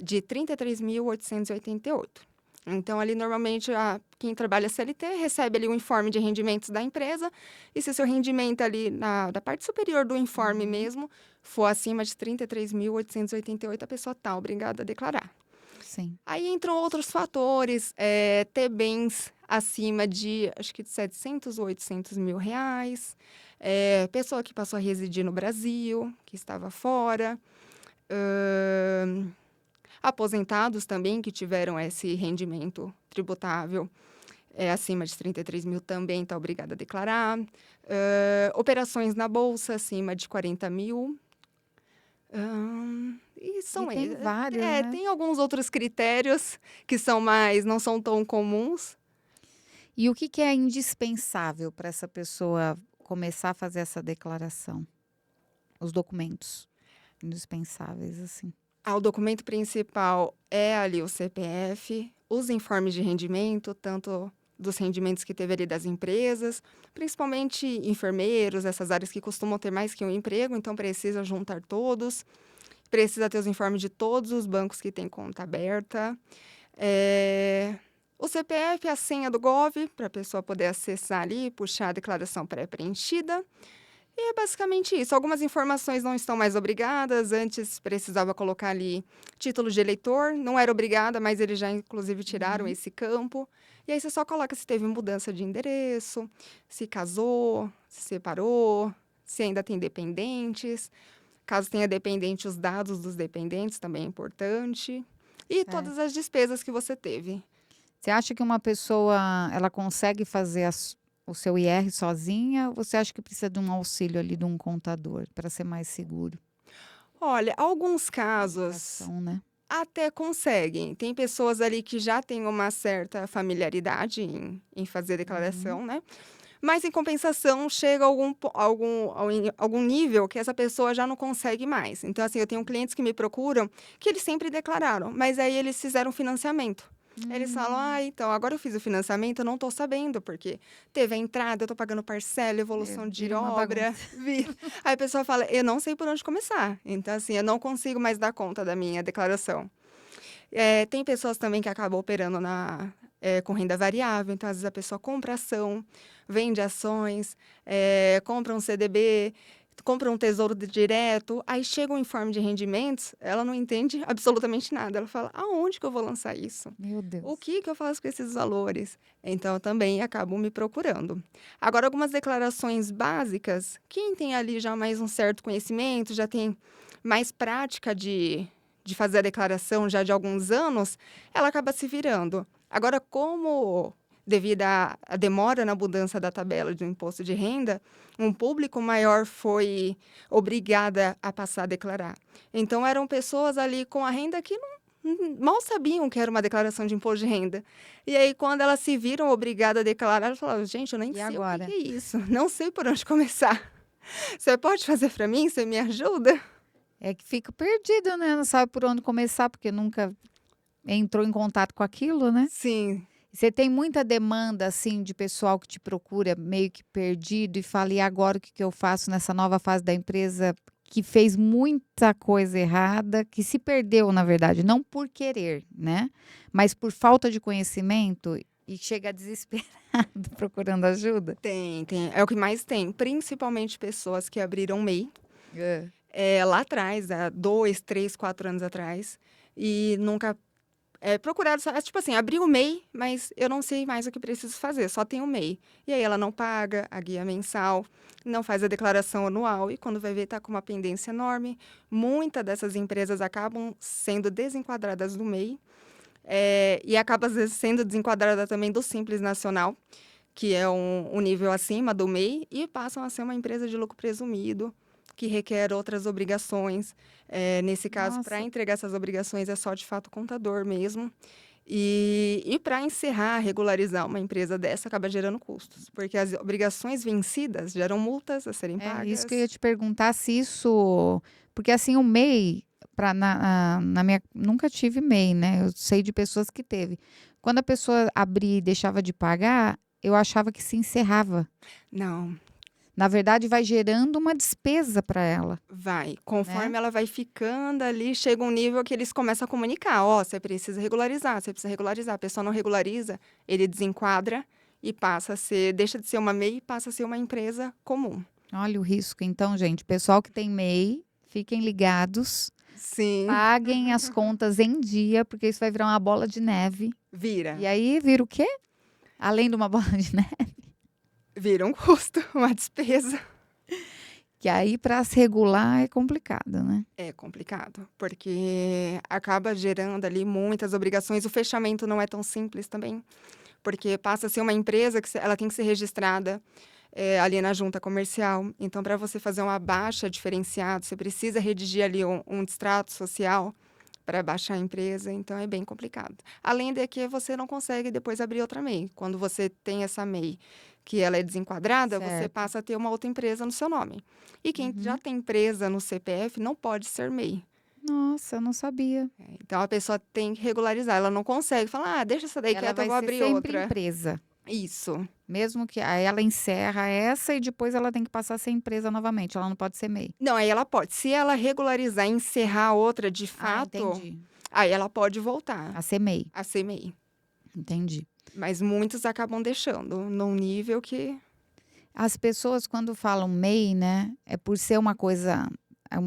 de 33.888. Então, ali, normalmente, quem trabalha CLT recebe ali o informe de rendimentos da empresa, e se o seu rendimento ali da parte superior do informe Uhum. mesmo for acima de 33.888, a pessoa está obrigada a declarar. Sim. Aí entram outros fatores, ter bens acima de, acho que de 700 ou 800 mil reais, pessoa que passou a residir no Brasil, que estava fora, hã, aposentados também que tiveram esse rendimento tributável, acima de 33.000 também está obrigado a declarar, operações na bolsa acima de 40.000. E E são tem vários, né. tem alguns outros critérios que são mais não são tão comuns. E o que que é indispensável para essa pessoa começar a fazer essa declaração? Os documentos indispensáveis, assim. O documento principal é ali o CPF, os informes de rendimento, tanto dos rendimentos que teve ali das empresas, principalmente enfermeiros, essas áreas que costumam ter mais que um emprego, então precisa juntar todos, precisa ter os informes de todos os bancos que têm conta aberta. O CPF, a senha do Gov, para a pessoa poder acessar ali e puxar a declaração pré-preenchida. E é basicamente isso. Algumas informações não estão mais obrigadas. Antes precisava colocar ali título de eleitor. Não era obrigada, mas eles já inclusive tiraram Uhum. esse campo. E aí você só coloca se teve mudança de endereço, se casou, se separou, se ainda tem dependentes. Caso tenha dependente, os dados dos dependentes também é importante. E todas Certo. as despesas que você teve. Você acha que uma pessoa, ela consegue fazer o seu IR sozinha ou você acha que precisa de um auxílio ali de um contador para ser mais seguro? Olha, alguns A casos indicação, né? até conseguem. Tem pessoas ali que já têm uma certa familiaridade em fazer Uhum. declaração, né? Mas, em compensação, chega algum nível que essa pessoa já não consegue mais. Então, assim, eu tenho clientes que me procuram que eles sempre declararam, mas aí eles fizeram financiamento. Eles falam, Hum. então, agora eu fiz o financiamento, eu não estou sabendo, porque teve a entrada, eu estou pagando parcela, evolução de Vira uma obra. bagunça. Aí a pessoa fala, eu não sei por onde começar. Então, assim, eu não consigo mais dar conta da minha declaração. Tem pessoas também que acabam operando com renda variável, então às vezes a pessoa compra ação, vende ações, compra um CDB, compra um tesouro direto, aí chega um informe de rendimentos, ela não entende absolutamente nada. Ela fala, aonde que eu vou lançar isso? Meu O Deus. que eu faço com esses valores? Então, eu também acabo me procurando. Agora, algumas declarações básicas, quem tem ali já mais um certo conhecimento, já tem mais prática de fazer a declaração já de alguns anos, ela acaba se virando. Agora, como devido à demora na mudança da tabela do imposto de renda, um público maior foi obrigada a passar a declarar. Então, eram pessoas ali com a renda que mal sabiam que era uma declaração de imposto de renda. E aí, quando elas se viram obrigadas a declarar, elas falaram, gente, eu nem E sei o que agora? que é isso, não sei por onde começar. Você pode fazer para mim? Você me ajuda? É que fica perdido, né? Não sabe por onde começar, porque nunca entrou em contato com aquilo, né? Sim, Você tem muita demanda, assim, de pessoal que te procura meio que perdido e fala: "E agora o que que eu faço nessa nova fase da empresa?", que fez muita coisa errada, que se perdeu, na verdade, não por querer, né, mas por falta de conhecimento e chega desesperado procurando ajuda? tem. É o que mais tem, principalmente pessoas que abriram MEI, Hã. lá atrás, há 2, 3, 4 anos atrás, e nunca procuraram, tipo assim, abriu o MEI, mas eu não sei mais o que preciso fazer, só tem o MEI. E aí ela não paga a guia mensal, não faz a declaração anual e quando vai ver está com uma pendência enorme. Muitas dessas empresas acabam sendo desenquadradas do MEI, e acaba às vezes sendo desenquadrada também do Simples Nacional, que é um nível acima do MEI, e passam a ser uma empresa de lucro presumido, que requer outras obrigações. Nesse caso, para Nossa. entregar essas obrigações é só de fato o contador mesmo. E para encerrar, regularizar uma empresa dessa acaba gerando custos, porque as obrigações vencidas geram multas a serem É, isso que eu ia pagas. te perguntar se isso porque assim o MEI pra na minha nunca tive MEI, né, eu sei de pessoas que teve. Quando a pessoa abria e deixava de pagar, eu achava que se encerrava. Não, Na verdade vai gerando uma despesa para ela, vai. né. Conforme ela vai ficando ali, chega um nível que eles começam a comunicar: ó, você precisa regularizar, você precisa regularizar. A pessoa não regulariza, ele desenquadra e passa a ser, deixa de ser uma MEI e passa a ser uma empresa comum. Olha o risco então gente, pessoal que tem MEI, fiquem ligados, Sim, paguem as contas em dia, porque isso vai virar uma bola de neve. E vira. aí vira o quê? Além de uma bola de neve. Vira um custo, uma despesa. Que aí para se regular é complicado, né. É complicado, porque acaba gerando ali muitas obrigações. O fechamento não é tão simples também, porque passa a ser uma empresa que ela tem que ser registrada ali na junta comercial. Então, para você fazer uma baixa diferenciada, você precisa redigir ali um extrato social para baixar a empresa, então é bem complicado. Além de que você não consegue depois abrir outra MEI. Quando você tem essa MEI que ela é desenquadrada, você Certo. passa a ter uma outra empresa no seu nome. E quem já Uhum. tem empresa no CPF não pode ser MEI. Nossa, eu não sabia. Então a pessoa tem que regularizar. Ela não consegue falar, deixa essa daí Ela quieta, eu vai vou ser abrir sempre outra. empresa, Isso. mesmo que aí ela encerra essa e depois ela tem que passar a ser empresa novamente, ela não pode ser MEI. Não, aí ela pode. Se ela regularizar e encerrar a outra de Ah, fato, entendi. aí ela pode voltar A ser MEI, a ser MEI. entendi. Mas muitos acabam deixando num nível que. As pessoas quando falam MEI, né, é por ser uma coisa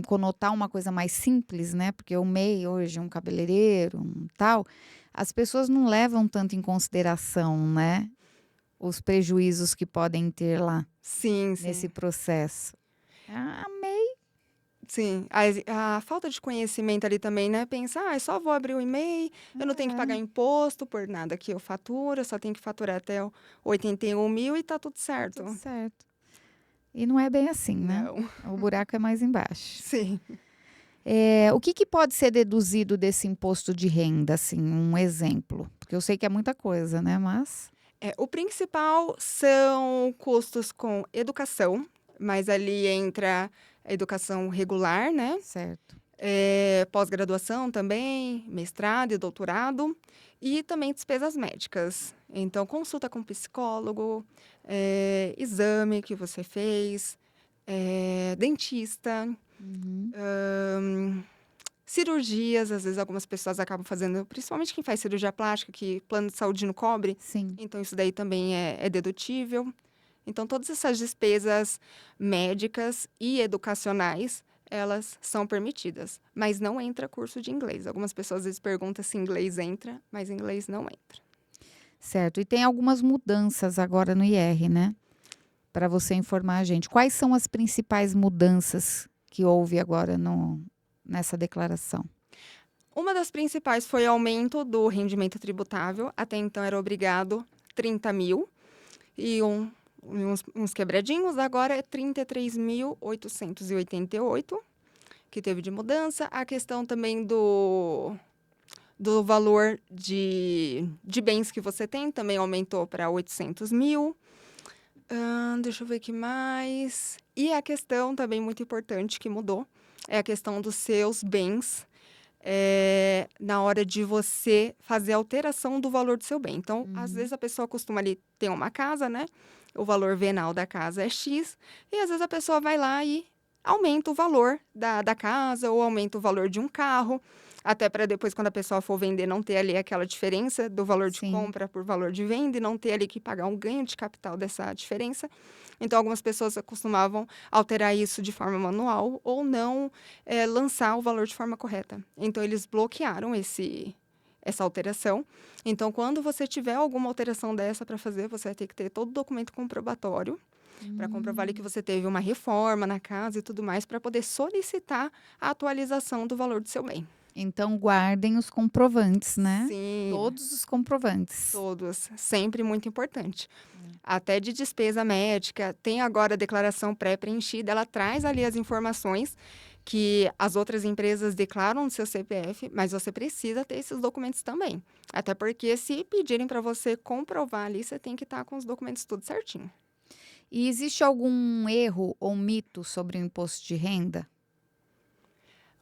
conotar uma coisa mais simples, né, porque o MEI hoje, um cabeleireiro, um tal, as pessoas não levam tanto em consideração, né, os prejuízos que podem ter lá, Sim, nesse sim. processo. Ah, MEI. Sim, a falta de conhecimento ali também, né, pensar: "Ah, só vou abrir o e-mail, eu não tenho que pagar É, imposto por nada que eu faturo, eu só tenho que faturar até o 81.000 e tá tudo tudo certo". certo. E não é bem assim, né, Não. o buraco é mais embaixo. Sim. O que que pode ser deduzido desse imposto de renda, assim, um exemplo? Porque eu sei que é muita coisa, né, mas O principal são custos com educação, mas ali entra a educação regular, né, certo. pós-graduação também, mestrado e doutorado, e também despesas médicas. Então, consulta com psicólogo, exame que você fez, dentista, Uhum. cirurgias, às vezes algumas pessoas acabam fazendo, principalmente quem faz cirurgia plástica, que plano de saúde não cobre, Sim, então isso daí também é dedutível. Então, todas essas despesas médicas e educacionais, elas são permitidas, mas não entra curso de inglês. Algumas pessoas às vezes perguntam se inglês entra, mas inglês não entra. certo. E tem algumas mudanças agora no IR, né, para você informar a gente. Quais são as principais mudanças que houve agora nessa declaração? Uma das principais foi o aumento do rendimento tributável. Até então era obrigado 30.000 e uns quebradinhos. Agora é 33.888 que teve de mudança. A questão também do valor de bens que você tem também aumentou para 800.000. Deixa eu ver o que mais. E a questão também muito importante que mudou é a questão dos seus bens na hora de você fazer a alteração do valor do seu bem. Então, às Uhum. vezes a pessoa costuma ali ter uma casa, né? O valor venal da casa é X, e às vezes a pessoa vai lá e aumenta o valor da casa ou aumenta o valor de um carro, até para depois, quando a pessoa for vender, não ter ali aquela diferença do valor de Sim, compra por valor de venda e não ter ali que pagar um ganho de capital dessa diferença. Então, algumas pessoas costumavam alterar isso de forma manual ou não lançar o valor de forma correta. Então, eles bloquearam essa alteração. Então, quando você tiver alguma alteração dessa para fazer, você vai ter que ter todo o documento comprobatório para comprovar ali que hum. você teve uma reforma na casa e tudo mais, para poder solicitar a atualização do valor do seu bem. Então guardem os comprovantes, né, Sim, todos os comprovantes. todos. Sempre muito importante. É. Até de despesa médica, tem agora a declaração pré-preenchida, ela traz ali as informações que as outras empresas declaram no seu CPF, mas você precisa ter esses documentos também. Até porque se pedirem para você comprovar ali, você tem que estar com os documentos tudo certinho. E existe algum erro ou mito sobre o imposto de renda?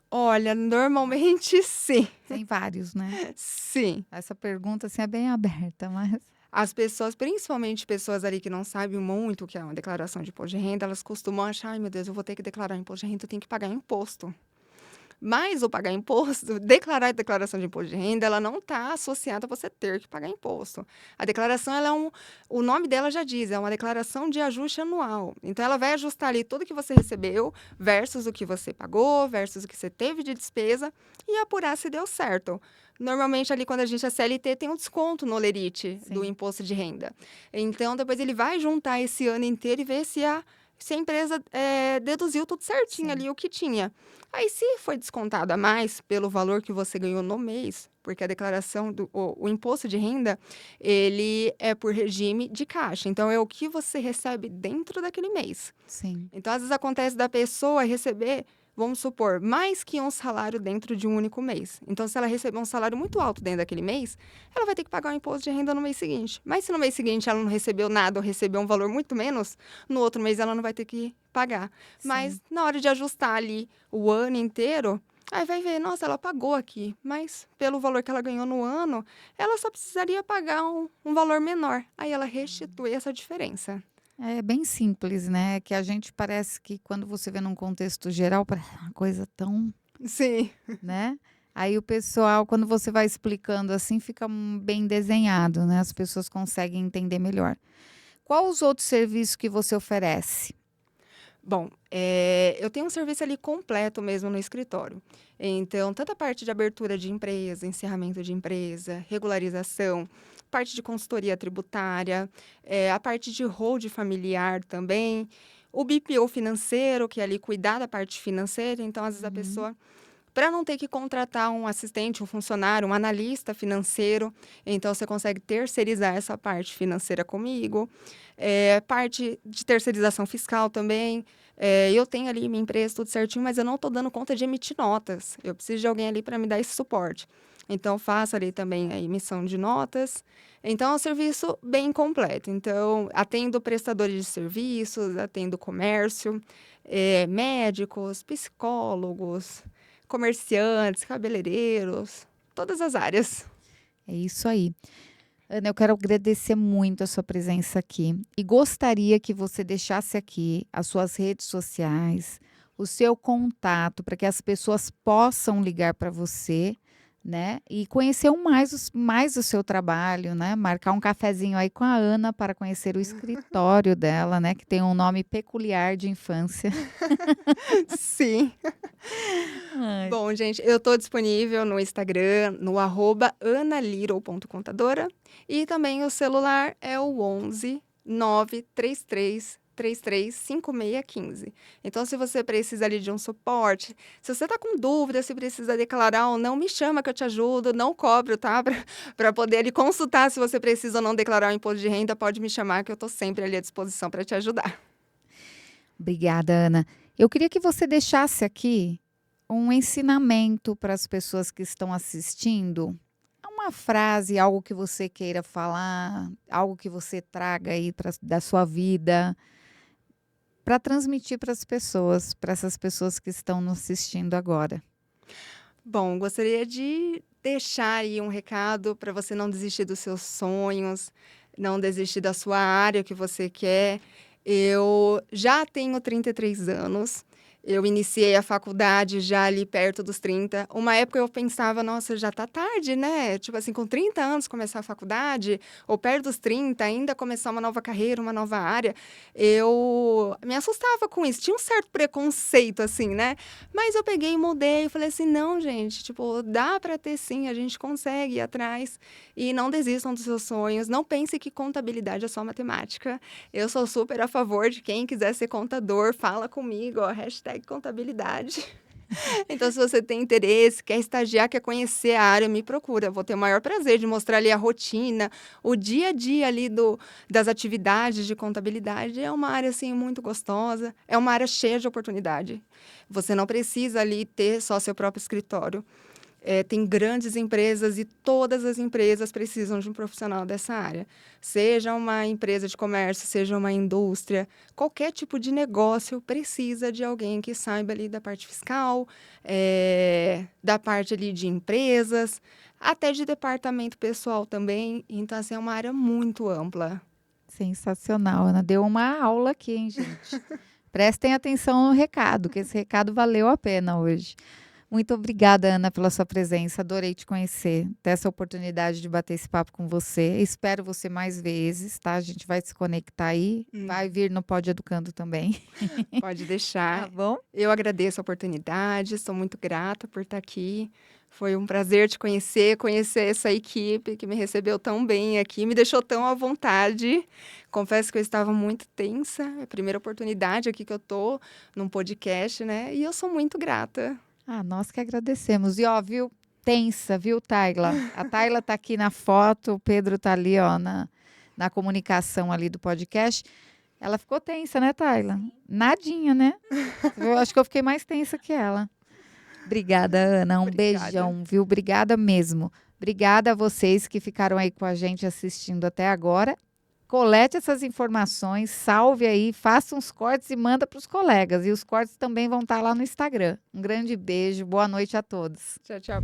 Olha, normalmente sim. Tem vários, né. Sim. Essa pergunta, assim, é bem aberta, mas As pessoas, principalmente pessoas ali que não sabem muito o que é uma declaração de imposto de renda, elas costumam achar: "Ai, meu Deus, eu vou ter que declarar imposto de renda, eu tenho que pagar imposto". Mas o pagar imposto, declarar a declaração de imposto de renda, ela não está associada a você ter que pagar imposto. A declaração, ela é o nome dela já diz, é uma declaração de ajuste anual. Então, ela vai ajustar ali tudo que você recebeu versus o que você pagou, versus o que você teve de despesa e apurar se deu certo. Normalmente, ali, quando a gente é CLT, tem um desconto no olerite do sim, imposto de renda. Então, depois ele vai juntar esse ano inteiro e ver se a empresa deduziu tudo certinho sim. ali o que tinha. Aí, se foi descontado a mais pelo valor que você ganhou no mês, porque a declaração o imposto de renda, ele é por regime de caixa. Então, é o que você recebe dentro daquele mês. Sim, Então, às vezes acontece da pessoa receber, vamos supor, mais que um salário dentro de um único mês. Então, se ela receber um salário muito alto dentro daquele mês, ela vai ter que pagar o imposto de renda no mês seguinte. Mas se no mês seguinte ela não recebeu nada ou recebeu um valor muito menos, no outro mês ela não vai ter que pagar. Mas sim. na hora de ajustar ali o ano inteiro, aí vai ver, nossa, ela pagou aqui, mas pelo valor que ela ganhou no ano, ela só precisaria pagar um valor menor. Aí ela restitui essa diferença. É bem simples, né, que a gente parece que quando você vê num contexto geral, parece uma coisa tão, Sim. né, aí o pessoal, quando você vai explicando assim, fica bem desenhado, né, as pessoas conseguem entender melhor. Qual os outros serviços que você oferece? Bom, eu tenho um serviço ali completo mesmo no escritório. Então, tanto a parte de abertura de empresa, encerramento de empresa, regularização, parte de consultoria tributária, a parte de hold familiar também, o BPO financeiro, que é ali cuidar da parte financeira. Então, às vezes a Uhum. pessoa, para não ter que contratar um assistente, um funcionário, um analista financeiro, então você consegue terceirizar essa parte financeira comigo. Parte de terceirização fiscal também. Eu tenho ali minha empresa, tudo certinho, mas eu não estou dando conta de emitir notas. Eu preciso de alguém ali para me dar esse suporte. Então, faço ali também a emissão de notas. Então, é um serviço bem completo. Então, atendo prestadores de serviços, atendo comércio, médicos, psicólogos, comerciantes, cabeleireiros, todas as áreas. É isso aí. Ana, eu quero agradecer muito a sua presença aqui e gostaria que você deixasse aqui as suas redes sociais, o seu contato, para que as pessoas possam ligar para você, né? E conhecer mais o seu trabalho, né? Marcar um cafezinho aí com a Ana para conhecer o escritório dela, né? Que tem um nome peculiar de infância. Sim. Ai. Bom, gente, eu estou disponível no Instagram, no @analittle.contadora, e também o celular é o 11 933 335615. Então, se você precisa ali de um suporte, se você está com dúvida se precisa declarar ou não, me chama que eu te ajudo, não cobro, tá? Para poder ali consultar se você precisa ou não declarar o imposto de renda, pode me chamar que eu estou sempre ali à disposição para te ajudar. Obrigada, Ana. Eu queria que você deixasse aqui um ensinamento para as pessoas que estão assistindo. Uma frase, algo que você queira falar, algo que você traga aí da sua vida, para transmitir para essas pessoas que estão nos assistindo agora. Bom, gostaria de deixar aí um recado para você não desistir dos seus sonhos, não desistir da sua área que você quer. Eu já tenho 33 anos. Eu iniciei a faculdade já ali perto dos 30. Uma época eu pensava, nossa, já tá tarde, né? Tipo assim, com 30 anos começar a faculdade, ou perto dos 30 ainda começar uma nova carreira, uma nova área. Eu me assustava com isso. Tinha um certo preconceito, assim, né? Mas eu peguei e mudei e falei assim, não, gente, tipo, dá para ter sim, a gente consegue ir atrás. E não desistam dos seus sonhos. Não pense que contabilidade é só matemática. Eu sou super a favor de quem quiser ser contador, fala comigo, ó, #contabilidade. Então, se você tem interesse, quer estagiar, quer conhecer a área, me procura. Eu vou ter o maior prazer de mostrar ali a rotina, o dia a dia ali das atividades de contabilidade. É uma área, assim, muito gostosa, é uma área cheia de oportunidade. Você não precisa ali ter só seu próprio escritório. Tem grandes empresas e todas as empresas precisam de um profissional dessa área. Seja uma empresa de comércio, seja uma indústria, qualquer tipo de negócio precisa de alguém que saiba ali da parte fiscal, da parte ali de empresas, até de departamento pessoal também. Então, assim, é uma área muito ampla. Sensacional, Ana. Deu uma aula aqui, hein, gente? Prestem atenção no recado, que esse recado valeu a pena hoje. Muito obrigada, Ana, pela sua presença. Adorei te conhecer, ter essa oportunidade de bater esse papo com você. Espero você mais vezes, tá? A gente vai se conectar aí. Vai vir no Pod Educando também. Pode Tá deixar. bom? Eu agradeço a oportunidade, sou muito grata por estar aqui. Foi um prazer te conhecer, conhecer essa equipe que me recebeu tão bem aqui, me deixou tão à vontade. Confesso que eu estava muito tensa, é a primeira oportunidade aqui que eu tô num podcast, né? E eu sou muito grata. Ah, nós que agradecemos. E ó, viu? Tensa, viu, Tayla? A Tayla tá aqui na foto, o Pedro tá ali, ó, na comunicação ali do podcast. Ela ficou tensa, né, Tayla? Nadinha, né? Eu acho que eu fiquei mais tensa que ela. Obrigada, Ana. Um Obrigada. beijão, viu? Obrigada mesmo. Obrigada a vocês que ficaram aí com a gente assistindo até agora. Colete essas informações, salve aí, faça uns cortes e manda para os colegas. E os cortes também vão estar lá no Instagram. Um grande beijo, boa noite a todos. Tchau, tchau.